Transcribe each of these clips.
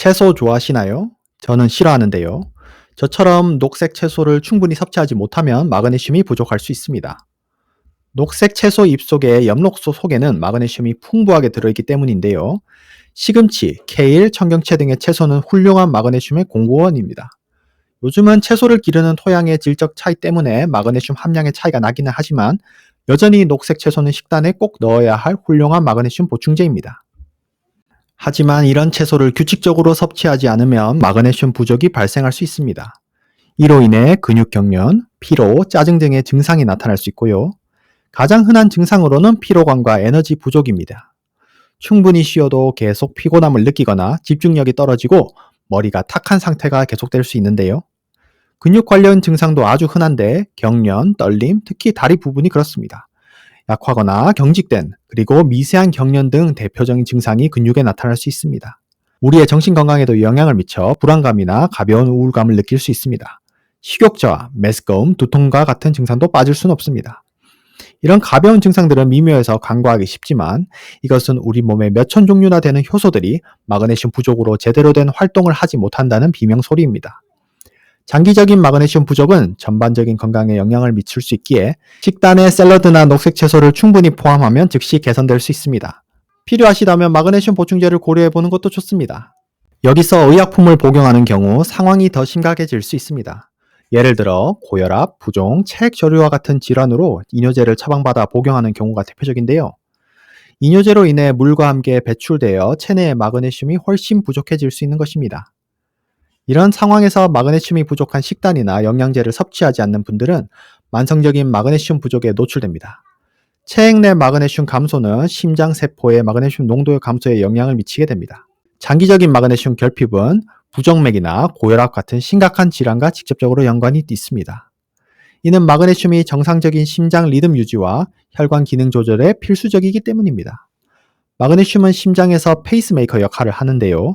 채소 좋아하시나요? 저는 싫어하는데요. 저처럼 녹색 채소를 충분히 섭취하지 못하면 마그네슘이 부족할 수 있습니다. 녹색 채소 잎속의 엽록소 속에는 마그네슘이 풍부하게 들어있기 때문인데요. 시금치, 케일, 청경채 등의 채소는 훌륭한 마그네슘의 공급원입니다. 요즘은 채소를 기르는 토양의 질적 차이 때문에 마그네슘 함량의 차이가 나기는 하지만 여전히 녹색 채소는 식단에 꼭 넣어야 할 훌륭한 마그네슘 보충제입니다. 하지만 이런 채소를 규칙적으로 섭취하지 않으면 마그네슘 부족이 발생할 수 있습니다. 이로 인해 근육 경련, 피로, 짜증 등의 증상이 나타날 수 있고요. 가장 흔한 증상으로는 피로감과 에너지 부족입니다. 충분히 쉬어도 계속 피곤함을 느끼거나 집중력이 떨어지고 머리가 탁한 상태가 계속될 수 있는데요. 근육 관련 증상도 아주 흔한데 경련, 떨림, 특히 다리 부분이 그렇습니다. 약화거나 경직된, 그리고 미세한 경련 등 대표적인 증상이 근육에 나타날 수 있습니다. 우리의 정신 건강에도 영향을 미쳐 불안감이나 가벼운 우울감을 느낄 수 있습니다. 식욕 저하, 메스꺼움, 두통과 같은 증상도 빠질 수는 없습니다. 이런 가벼운 증상들은 미묘해서 간과하기 쉽지만 이것은 우리 몸의 몇천 종류나 되는 효소들이 마그네슘 부족으로 제대로 된 활동을 하지 못한다는 비명소리입니다. 장기적인 마그네슘 부족은 전반적인 건강에 영향을 미칠 수 있기에 식단에 샐러드나 녹색 채소를 충분히 포함하면 즉시 개선될 수 있습니다. 필요하시다면 마그네슘 보충제를 고려해보는 것도 좋습니다. 여기서 의약품을 복용하는 경우 상황이 더 심각해질 수 있습니다. 예를 들어 고혈압, 부종, 체액 저류와 같은 질환으로 이뇨제를 처방받아 복용하는 경우가 대표적인데요. 이뇨제로 인해 물과 함께 배출되어 체내의 마그네슘이 훨씬 부족해질 수 있는 것입니다. 이런 상황에서 마그네슘이 부족한 식단이나 영양제를 섭취하지 않는 분들은 만성적인 마그네슘 부족에 노출됩니다. 체액 내 마그네슘 감소는 심장 세포의 마그네슘 농도 감소에 영향을 미치게 됩니다. 장기적인 마그네슘 결핍은 부정맥이나 고혈압 같은 심각한 질환과 직접적으로 연관이 있습니다. 이는 마그네슘이 정상적인 심장 리듬 유지와 혈관 기능 조절에 필수적이기 때문입니다. 마그네슘은 심장에서 페이스메이커 역할을 하는데요.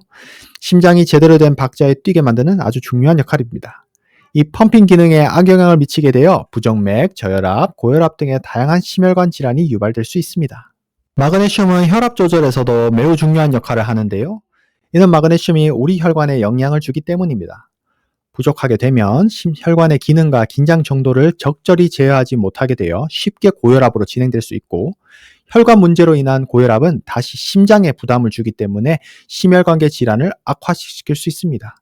심장이 제대로 된 박자에 뛰게 만드는 아주 중요한 역할입니다. 이 펌핑 기능에 악영향을 미치게 되어 부정맥, 저혈압, 고혈압 등의 다양한 심혈관 질환이 유발될 수 있습니다. 마그네슘은 혈압 조절에서도 매우 중요한 역할을 하는데요. 이는 마그네슘이 우리 혈관에 영향을 주기 때문입니다. 부족하게 되면 혈관의 기능과 긴장 정도를 적절히 제어하지 못하게 되어 쉽게 고혈압으로 진행될 수 있고, 혈관 문제로 인한 고혈압은 다시 심장에 부담을 주기 때문에 심혈관계 질환을 악화시킬 수 있습니다.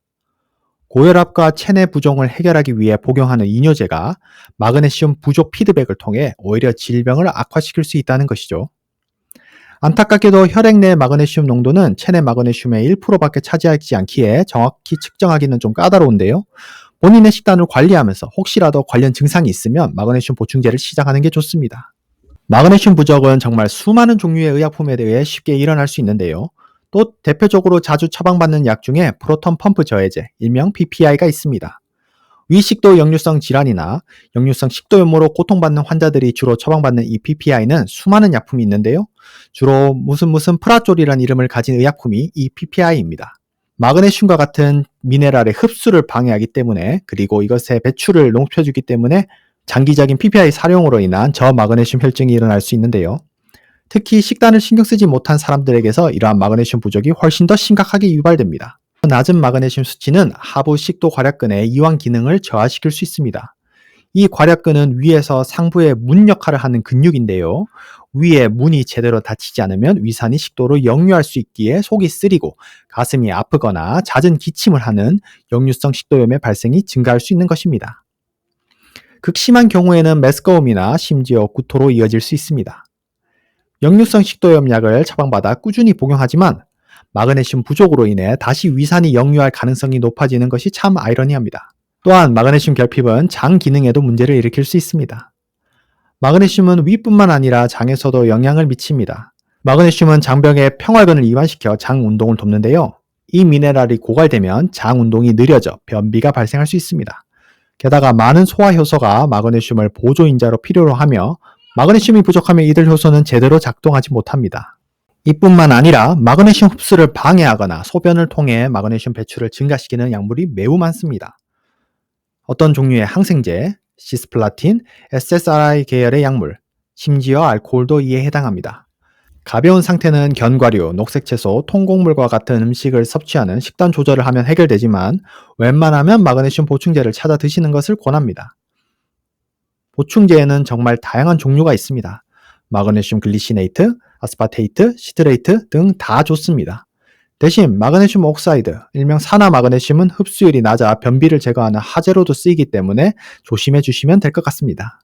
고혈압과 체내 부종을 해결하기 위해 복용하는 이뇨제가 마그네슘 부족 피드백을 통해 오히려 질병을 악화시킬 수 있다는 것이죠. 안타깝게도 혈액 내 마그네슘 농도는 체내 마그네슘의 1%밖에 차지하지 않기에 정확히 측정하기는 좀 까다로운데요. 본인의 식단을 관리하면서 혹시라도 관련 증상이 있으면 마그네슘 보충제를 시작하는 게 좋습니다. 마그네슘 부족은 정말 수많은 종류의 의약품에 대해 쉽게 일어날 수 있는데요. 또 대표적으로 자주 처방받는 약 중에 프로톤 펌프 저해제, 일명 PPI가 있습니다. 위식도 역류성 질환이나 역류성 식도염으로 고통받는 환자들이 주로 처방받는 이 PPI는 수많은 약품이 있는데요. 주로 무슨 프라졸이라는 이름을 가진 의약품이 이 PPI입니다. 마그네슘과 같은 미네랄의 흡수를 방해하기 때문에, 그리고 이것의 배출을 높여주기 때문에 장기적인 PPI 사용으로 인한 저마그네슘 혈증이 일어날 수 있는데요. 특히 식단을 신경 쓰지 못한 사람들에게서 이러한 마그네슘 부족이 훨씬 더 심각하게 유발됩니다. 낮은 마그네슘 수치는 하부 식도 괄약근의 이완 기능을 저하시킬 수 있습니다. 이 괄약근은 위에서 상부의 문 역할을 하는 근육인데요. 위에 문이 제대로 닫히지 않으면 위산이 식도로 역류할 수 있기에 속이 쓰리고 가슴이 아프거나 잦은 기침을 하는 역류성 식도염의 발생이 증가할 수 있는 것입니다. 극심한 경우에는 메스꺼움이나 심지어 구토로 이어질 수 있습니다. 역류성 식도염 약을 처방받아 꾸준히 복용하지만 마그네슘 부족으로 인해 다시 위산이 역류할 가능성이 높아지는 것이 참 아이러니합니다. 또한 마그네슘 결핍은 장 기능에도 문제를 일으킬 수 있습니다. 마그네슘은 위뿐만 아니라 장에서도 영향을 미칩니다. 마그네슘은 장벽의 평활근을 이완시켜 장 운동을 돕는데요. 이 미네랄이 고갈되면 장 운동이 느려져 변비가 발생할 수 있습니다. 게다가 많은 소화 효소가 마그네슘을 보조인자로 필요로 하며 마그네슘이 부족하면 이들 효소는 제대로 작동하지 못합니다. 이뿐만 아니라 마그네슘 흡수를 방해하거나 소변을 통해 마그네슘 배출을 증가시키는 약물이 매우 많습니다. 어떤 종류의 항생제, 시스플라틴, SSRI 계열의 약물, 심지어 알코올도 이에 해당합니다. 가벼운 상태는 견과류, 녹색 채소, 통곡물과 같은 음식을 섭취하는 식단 조절을 하면 해결되지만 웬만하면 마그네슘 보충제를 찾아 드시는 것을 권합니다. 보충제에는 정말 다양한 종류가 있습니다. 마그네슘 글리시네이트, 아스파테이트, 시트레이트 등 다 좋습니다. 대신 마그네슘 옥사이드, 일명 산화 마그네슘은 흡수율이 낮아 변비를 제거하는 하재로도 쓰이기 때문에 조심해 주시면 될 것 같습니다.